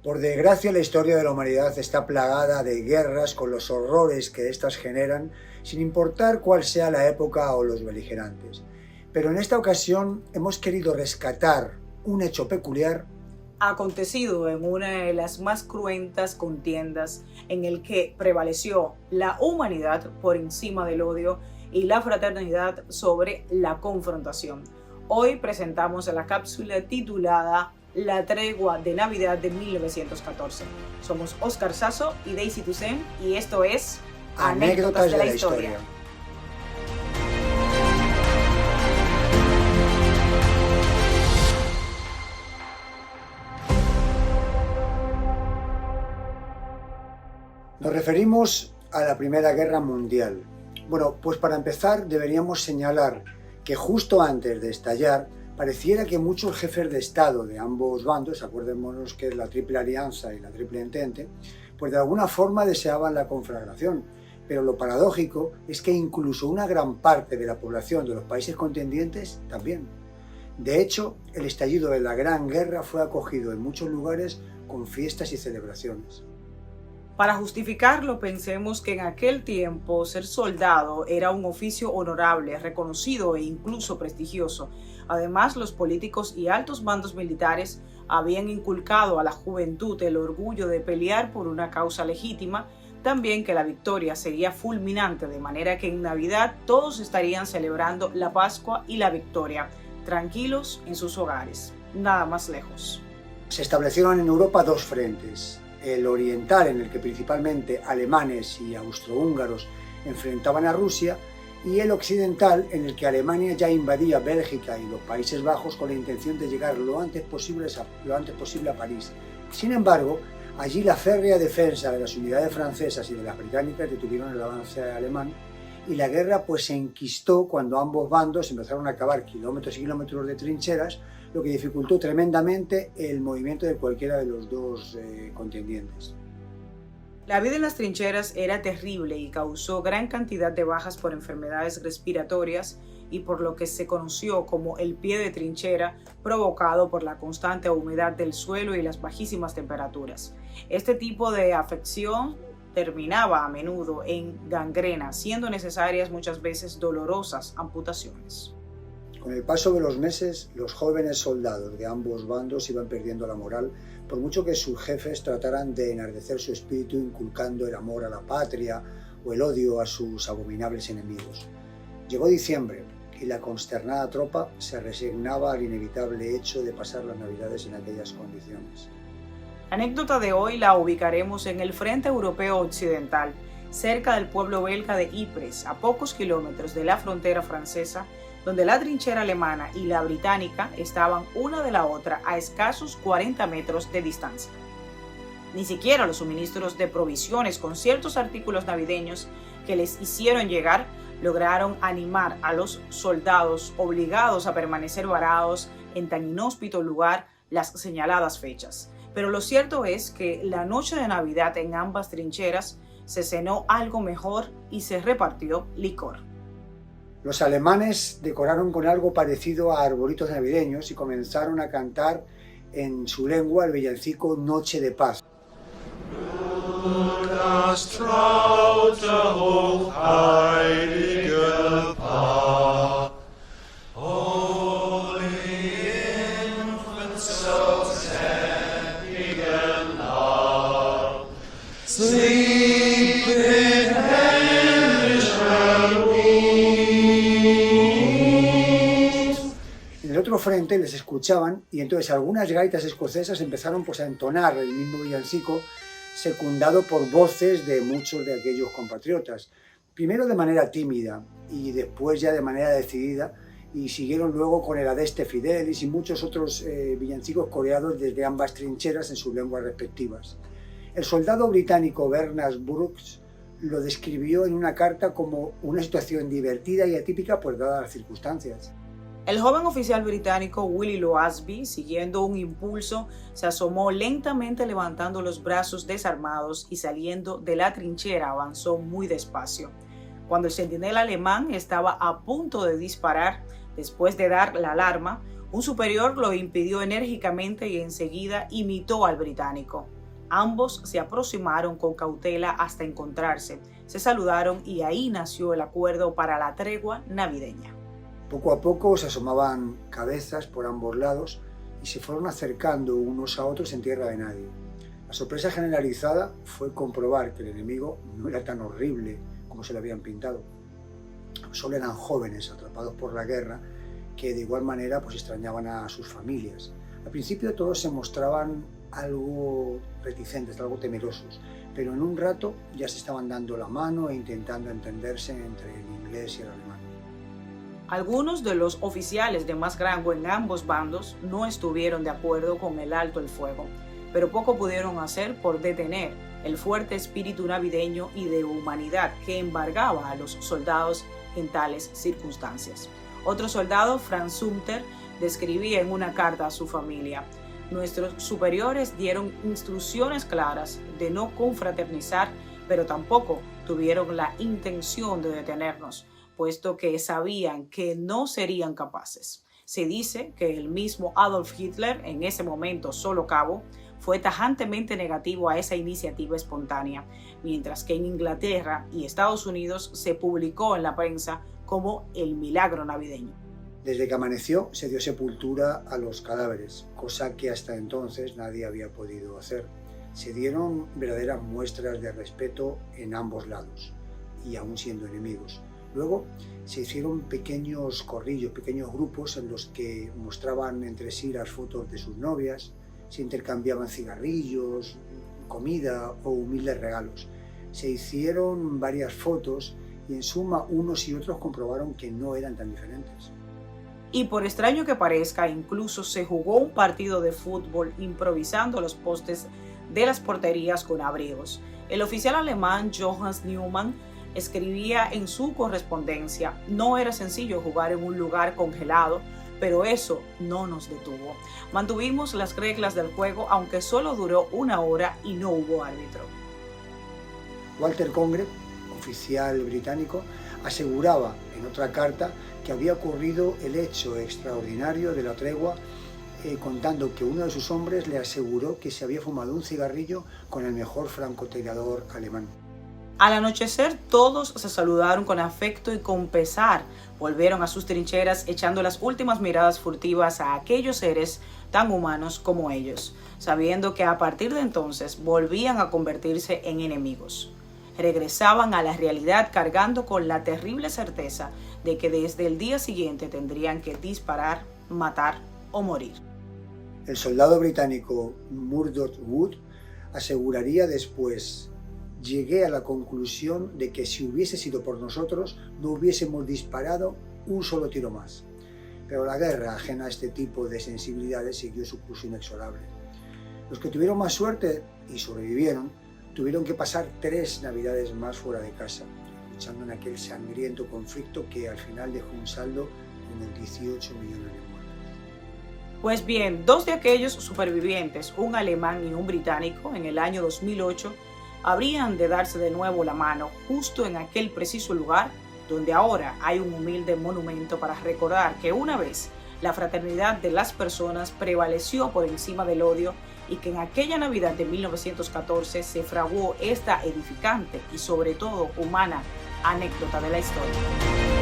Por desgracia, la historia de la humanidad está plagada de guerras con los horrores que éstas generan, sin importar cuál sea la época o los beligerantes. Pero en esta ocasión hemos querido rescatar un hecho peculiar acontecido en una de las más cruentas contiendas en el que prevaleció la humanidad por encima del odio y la fraternidad sobre la confrontación. Hoy presentamos la cápsula titulada La Tregua de Navidad de 1914. Somos Oscar Sasso y Daisy Toussaint y esto es Anécdotas de la Historia. Nos referimos a la Primera Guerra Mundial. Bueno, pues para empezar deberíamos señalar que justo antes de estallar pareciera que muchos jefes de Estado de ambos bandos, acordémonos que es la Triple Alianza y la Triple Entente, pues de alguna forma deseaban la conflagración. Pero lo paradójico es que incluso una gran parte de la población de los países contendientes también. De hecho, el estallido de la Gran Guerra fue acogido en muchos lugares con fiestas y celebraciones. Para justificarlo, pensemos que en aquel tiempo ser soldado era un oficio honorable, reconocido e incluso prestigioso. Además, los políticos y altos mandos militares habían inculcado a la juventud el orgullo de pelear por una causa legítima, también que la victoria sería fulminante, de manera que en Navidad todos estarían celebrando la Pascua y la victoria, tranquilos en sus hogares, nada más lejos. Se establecieron en Europa dos frentes. El oriental, en el que principalmente alemanes y austrohúngaros enfrentaban a Rusia, y el occidental, en el que Alemania ya invadía Bélgica y los Países Bajos con la intención de llegar lo antes posible a París. Sin embargo, allí la férrea defensa de las unidades francesas y de las británicas detuvieron el avance alemán, y la guerra pues se enquistó cuando ambos bandos empezaron a cavar kilómetros y kilómetros de trincheras, lo que dificultó tremendamente el movimiento de cualquiera de los dos contendientes. La vida en las trincheras era terrible y causó gran cantidad de bajas por enfermedades respiratorias y por lo que se conoció como el pie de trinchera, provocado por la constante humedad del suelo y las bajísimas temperaturas. Este tipo de afección terminaba a menudo en gangrena, siendo necesarias muchas veces dolorosas amputaciones. Con el paso de los meses, los jóvenes soldados de ambos bandos iban perdiendo la moral, por mucho que sus jefes trataran de enardecer su espíritu inculcando el amor a la patria o el odio a sus abominables enemigos. Llegó diciembre y la consternada tropa se resignaba al inevitable hecho de pasar las Navidades en aquellas condiciones. La anécdota de hoy la ubicaremos en el frente europeo occidental, cerca del pueblo belga de Ypres, a pocos kilómetros de la frontera francesa, donde la trinchera alemana y la británica estaban una de la otra a escasos 40 metros de distancia. Ni siquiera los suministros de provisiones con ciertos artículos navideños que les hicieron llegar lograron animar a los soldados obligados a permanecer varados en tan inhóspito lugar las señaladas fechas. Pero lo cierto es que la noche de Navidad en ambas trincheras se cenó algo mejor y se repartió licor. Los alemanes decoraron con algo parecido a arbolitos navideños y comenzaron a cantar en su lengua el villancico Noche de Paz. En el otro frente les escuchaban y entonces algunas gaitas escocesas empezaron pues a entonar el mismo villancico, secundado por voces de muchos de aquellos compatriotas, primero de manera tímida y después ya de manera decidida, y siguieron luego con el Adeste Fidelis y muchos otros villancicos coreados desde ambas trincheras en sus lenguas respectivas. El soldado británico Bernard Brooks lo describió en una carta como una situación divertida y atípica pues dadas las circunstancias. El joven oficial británico Willie Loasby, siguiendo un impulso, se asomó lentamente levantando los brazos desarmados y saliendo de la trinchera avanzó muy despacio. Cuando el centinela alemán estaba a punto de disparar, después de dar la alarma, un superior lo impidió enérgicamente y enseguida imitó al británico. Ambos se aproximaron con cautela hasta encontrarse, se saludaron y ahí nació el acuerdo para la tregua navideña. Poco a poco se asomaban cabezas por ambos lados y se fueron acercando unos a otros en tierra de nadie. La sorpresa generalizada fue comprobar que el enemigo no era tan horrible como se lo habían pintado. Solo eran jóvenes atrapados por la guerra que de igual manera extrañaban a sus familias. Al principio todos se mostraban algo reticentes, algo temerosos, pero en un rato ya se estaban dando la mano e intentando entenderse entre el inglés y el alemán. Algunos de los oficiales de más rango en ambos bandos no estuvieron de acuerdo con el alto el fuego, pero poco pudieron hacer por detener el fuerte espíritu navideño y de humanidad que embargaba a los soldados en tales circunstancias. Otro soldado, Franz Sumter, describía en una carta a su familia: nuestros superiores dieron instrucciones claras de no confraternizar, pero tampoco tuvieron la intención de detenernos, puesto que sabían que no serían capaces. Se dice que el mismo Adolf Hitler, en ese momento solo cabo, fue tajantemente negativo a esa iniciativa espontánea, mientras que en Inglaterra y Estados Unidos se publicó en la prensa como el milagro navideño. Desde que amaneció se dio sepultura a los cadáveres, cosa que hasta entonces nadie había podido hacer. Se dieron verdaderas muestras de respeto en ambos lados, y aún siendo enemigos. Luego se hicieron pequeños corrillos, pequeños grupos en los que mostraban entre sí las fotos de sus novias, se intercambiaban cigarrillos, comida o humildes regalos. Se hicieron varias fotos y en suma unos y otros comprobaron que no eran tan diferentes. Y por extraño que parezca, incluso se jugó un partido de fútbol improvisando los postes de las porterías con abrigos. El oficial alemán Johannes Neumann escribía en su correspondencia: no era sencillo jugar en un lugar congelado, pero eso no nos detuvo. Mantuvimos las reglas del juego, aunque solo duró 1 hora y no hubo árbitro. Walter Congreve, oficial británico, aseguraba en otra carta que había ocurrido el hecho extraordinario de la tregua, contando que uno de sus hombres le aseguró que se había fumado un cigarrillo con el mejor francotirador alemán. Al anochecer todos se saludaron con afecto y con pesar volvieron a sus trincheras echando las últimas miradas furtivas a aquellos seres tan humanos como ellos, sabiendo que a partir de entonces volvían a convertirse en enemigos. Regresaban a la realidad cargando con la terrible certeza de que desde el día siguiente tendrían que disparar, matar o morir. El soldado británico Murdoch Wood aseguraría después: llegué a la conclusión de que si hubiese sido por nosotros no hubiésemos disparado un solo tiro más. Pero la guerra, ajena a este tipo de sensibilidades, siguió su curso inexorable. Los que tuvieron más suerte y sobrevivieron tuvieron que pasar 3 navidades más fuera de casa, luchando en aquel sangriento conflicto que al final dejó un saldo en el 18 millones de muertos. Pues bien, 2 de aquellos supervivientes, un alemán y un británico, en el año 2008, habrían de darse de nuevo la mano justo en aquel preciso lugar donde ahora hay un humilde monumento para recordar que una vez la fraternidad de las personas prevaleció por encima del odio y que en aquella Navidad de 1914 se fraguó esta edificante y sobre todo humana anécdota de la historia.